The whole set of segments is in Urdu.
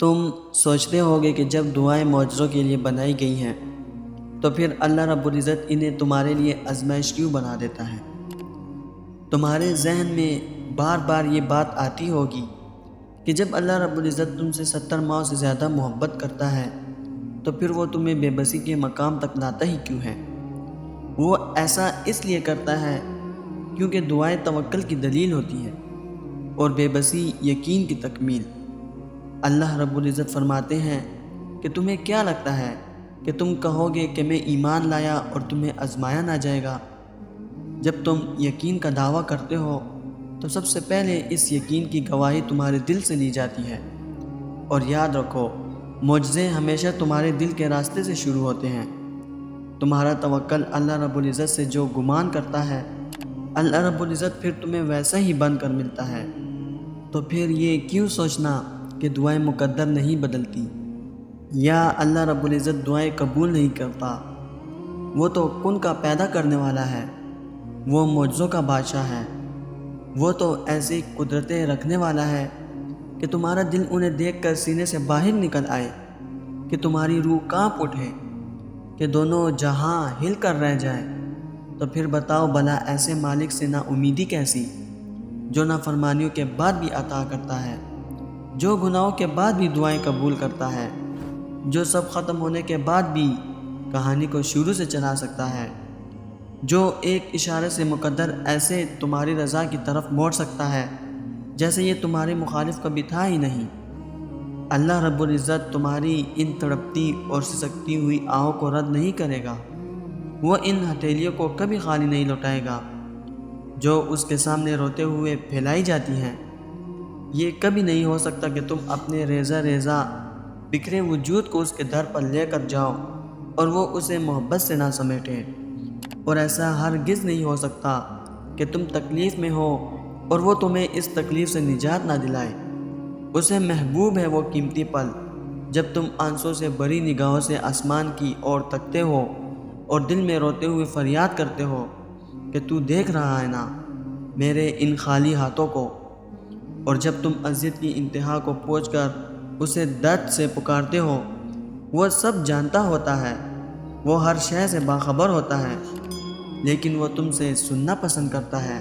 تم سوچتے ہوگے کہ جب دعائیں معجزوں کے لیے بنائی گئی ہیں تو پھر اللہ رب العزت انہیں تمہارے لیے آزمائش کیوں بنا دیتا ہے؟ تمہارے ذہن میں بار بار یہ بات آتی ہوگی کہ جب اللہ رب العزت تم سے 70 ماہ سے زیادہ محبت کرتا ہے تو پھر وہ تمہیں بے بسی کے مقام تک لاتا ہی کیوں ہے؟ وہ ایسا اس لیے کرتا ہے کیونکہ دعائیں توکل کی دلیل ہوتی ہے اور بے بسی یقین کی تکمیل۔ اللہ رب العزت فرماتے ہیں کہ تمہیں کیا لگتا ہے کہ تم کہو گے کہ میں ایمان لایا اور تمہیں آزمایا نہ جائے گا؟ جب تم یقین کا دعویٰ کرتے ہو تو سب سے پہلے اس یقین کی گواہی تمہارے دل سے لی جاتی ہے، اور یاد رکھو معجزے ہمیشہ تمہارے دل کے راستے سے شروع ہوتے ہیں۔ تمہارا توکل اللہ رب العزت سے جو گمان کرتا ہے، اللہ رب العزت پھر تمہیں ویسا ہی بن کر ملتا ہے۔ تو پھر یہ کیوں سوچنا کہ دعائیں مقدر نہیں بدلتی یا اللہ رب العزت دعائیں قبول نہیں کرتا؟ وہ تو کن کا پیدا کرنے والا ہے، وہ معجزوں کا بادشاہ ہے، وہ تو ایسی قدرتیں رکھنے والا ہے کہ تمہارا دل انہیں دیکھ کر سینے سے باہر نکل آئے، کہ تمہاری روح کانپ اٹھے، کہ دونوں جہاں ہل کر رہ جائے۔ تو پھر بتاؤ بھلا ایسے مالک سے نا امیدی کیسی، جو نافرمانیوں کے بعد بھی عطا کرتا ہے، جو گناہوں کے بعد بھی دعائیں قبول کرتا ہے، جو سب ختم ہونے کے بعد بھی کہانی کو شروع سے چلا سکتا ہے، جو ایک اشارے سے مقدر ایسے تمہاری رضا کی طرف موڑ سکتا ہے جیسے یہ تمہارے مخالف کبھی تھا ہی نہیں۔ اللہ رب العزت تمہاری ان تڑپتی اور سسکتی ہوئی آہوں کو رد نہیں کرے گا، وہ ان ہتھیلیوں کو کبھی خالی نہیں لوٹائے گا جو اس کے سامنے روتے ہوئے پھیلائی جاتی ہیں۔ یہ کبھی نہیں ہو سکتا کہ تم اپنے ریزہ ریزہ بکھرے وجود کو اس کے در پر لے کر جاؤ اور وہ اسے محبت سے نہ سمیٹے، اور ایسا ہرگز نہیں ہو سکتا کہ تم تکلیف میں ہو اور وہ تمہیں اس تکلیف سے نجات نہ دلائے۔ اسے محبوب ہے وہ قیمتی پل جب تم آنسوں سے بری نگاہوں سے آسمان کی اور تکتے ہو اور دل میں روتے ہوئے فریاد کرتے ہو کہ تو دیکھ رہا ہے نا میرے ان خالی ہاتھوں کو، اور جب تم اذیت کی انتہا کو پہنچ کر اسے درد سے پکارتے ہو۔ وہ سب جانتا ہوتا ہے، وہ ہر شے سے باخبر ہوتا ہے، لیکن وہ تم سے سننا پسند کرتا ہے۔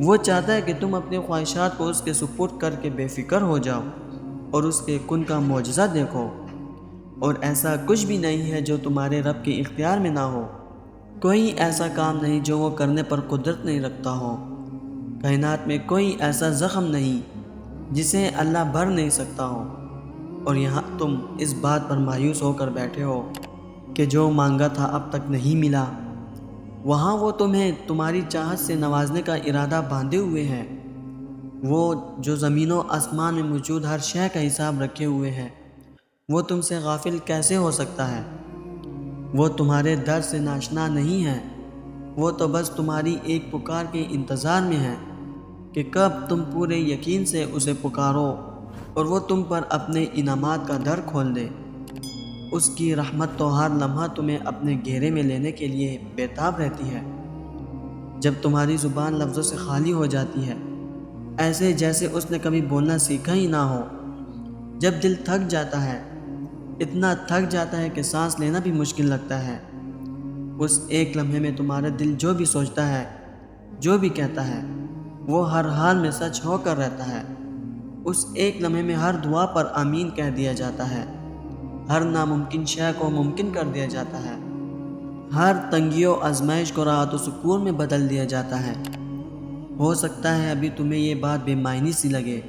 وہ چاہتا ہے کہ تم اپنی خواہشات کو اس کے سپرد کر کے بے فکر ہو جاؤ اور اس کے کن کا معجزہ دیکھو، اور ایسا کچھ بھی نہیں ہے جو تمہارے رب کے اختیار میں نہ ہو۔ کوئی ایسا کام نہیں جو وہ کرنے پر قدرت نہیں رکھتا ہو۔ کائنات میں کوئی ایسا زخم نہیں جسے اللہ بھر نہیں سکتا ہو، اور یہاں تم اس بات پر مایوس ہو کر بیٹھے ہو کہ جو مانگا تھا اب تک نہیں ملا۔ وہاں وہ تمہیں تمہاری چاہت سے نوازنے کا ارادہ باندھے ہوئے ہے، وہ جو زمین و آسمان میں موجود ہر شے کا حساب رکھے ہوئے ہے، وہ تم سے غافل کیسے ہو سکتا ہے؟ وہ تمہارے در سے ناشنا نہیں ہے، وہ تو بس تمہاری ایک پکار کے انتظار میں ہے کہ کب تم پورے یقین سے اسے پکارو اور وہ تم پر اپنے انعامات کا در کھول دے۔ اس کی رحمت تو ہر لمحہ تمہیں اپنے گھیرے میں لینے کے لیے بےتاب رہتی ہے۔ جب تمہاری زبان لفظوں سے خالی ہو جاتی ہے، ایسے جیسے اس نے کبھی بولنا سیکھا ہی نہ ہو، جب دل تھک جاتا ہے، اتنا تھک جاتا ہے کہ سانس لینا بھی مشکل لگتا ہے، اس ایک لمحے میں تمہارا دل جو بھی سوچتا ہے، جو بھی کہتا ہے، وہ ہر حال میں سچ ہو کر رہتا ہے۔ اس ایک لمحے میں ہر دعا پر آمین کہہ دیا جاتا ہے، ہر ناممکن شے کو ممکن کر دیا جاتا ہے، ہر تنگی و آزمائش کو راحت و سکون میں بدل دیا جاتا ہے۔ ہو سکتا ہے ابھی تمہیں یہ بات بے معنی سی لگے،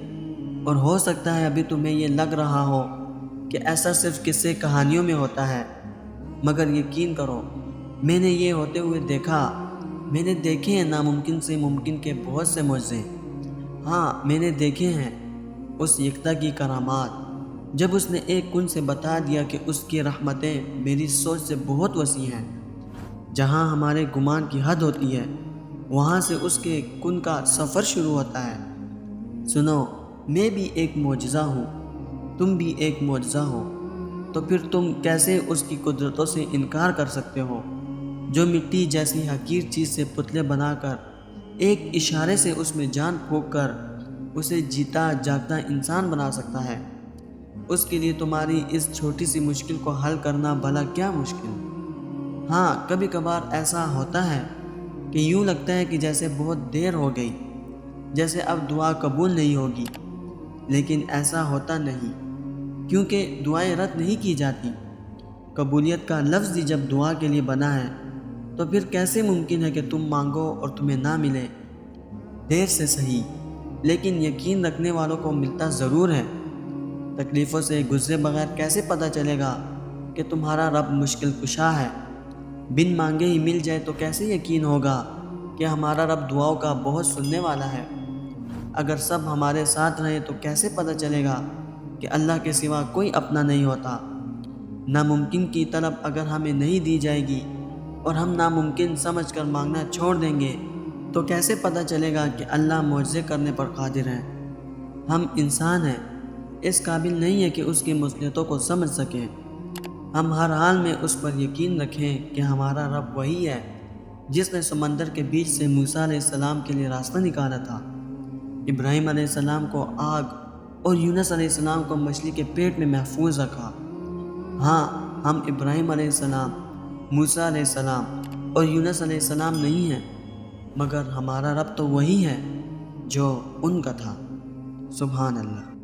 اور ہو سکتا ہے ابھی تمہیں یہ لگ رہا ہو کہ ایسا صرف قصے کہانیوں میں ہوتا ہے، مگر یقین کرو میں نے یہ ہوتے ہوئے دیکھا۔ میں نے دیکھے ہیں ناممکن سے ممکن کے بہت سے معجزے۔ ہاں میں نے دیکھے ہیں اس یکتا کی کرامات، جب اس نے ایک کن سے بتا دیا کہ اس کی رحمتیں میری سوچ سے بہت وسیع ہیں۔ جہاں ہمارے گمان کی حد ہوتی ہے وہاں سے اس کے کن کا سفر شروع ہوتا ہے۔ سنو میں بھی ایک معجزہ ہوں، تم بھی ایک معجزہ ہو، تو پھر تم کیسے اس کی قدرتوں سے انکار کر سکتے ہو جو مٹی جیسی حقیر چیز سے پتلے بنا کر ایک اشارے سے اس میں جان پھونک کر اسے جیتا جاگتا انسان بنا سکتا ہے؟ اس کے لیے تمہاری اس چھوٹی سی مشکل کو حل کرنا بھلا کیا مشکل۔ ہاں کبھی کبھار ایسا ہوتا ہے کہ یوں لگتا ہے کہ جیسے بہت دیر ہو گئی، جیسے اب دعا قبول نہیں ہوگی، لیکن ایسا ہوتا نہیں، کیونکہ دعائیں رد نہیں کی جاتی۔ قبولیت کا لفظ ہی جب دعا کے لیے بنا ہے تو پھر کیسے ممکن ہے کہ تم مانگو اور تمہیں نہ ملے؟ دیر سے صحیح، لیکن یقین رکھنے والوں کو ملتا ضرور ہے۔ تکلیفوں سے گزرے بغیر کیسے پتہ چلے گا کہ تمہارا رب مشکل کشا ہے؟ بن مانگے ہی مل جائے تو کیسے یقین ہوگا کہ ہمارا رب دعاؤں کا بہت سننے والا ہے؟ اگر سب ہمارے ساتھ رہیں تو کیسے پتہ چلے گا کہ اللہ کے سوا کوئی اپنا نہیں ہوتا؟ ناممکن کی طلب اگر ہمیں نہیں دی جائے گی اور ہم ناممکن سمجھ کر مانگنا چھوڑ دیں گے تو کیسے پتہ چلے گا کہ اللہ معجزے کرنے پر قادر ہے؟ ہم انسان ہیں، اس قابل نہیں ہے کہ اس کی مصلحتوں کو سمجھ سکیں۔ ہم ہر حال میں اس پر یقین رکھیں کہ ہمارا رب وہی ہے جس نے سمندر کے بیچ سے موسیٰ علیہ السلام کے لیے راستہ نکالا تھا، ابراہیم علیہ السلام کو آگ اور یونس علیہ السلام کو مچھلی کے پیٹ میں محفوظ رکھا۔ ہاں ہم ابراہیم علیہ السلام، موسیٰ علیہ السلام اور یونس علیہ السلام نہیں ہیں، مگر ہمارا رب تو وہی ہے جو ان کا تھا۔ سبحان اللہ۔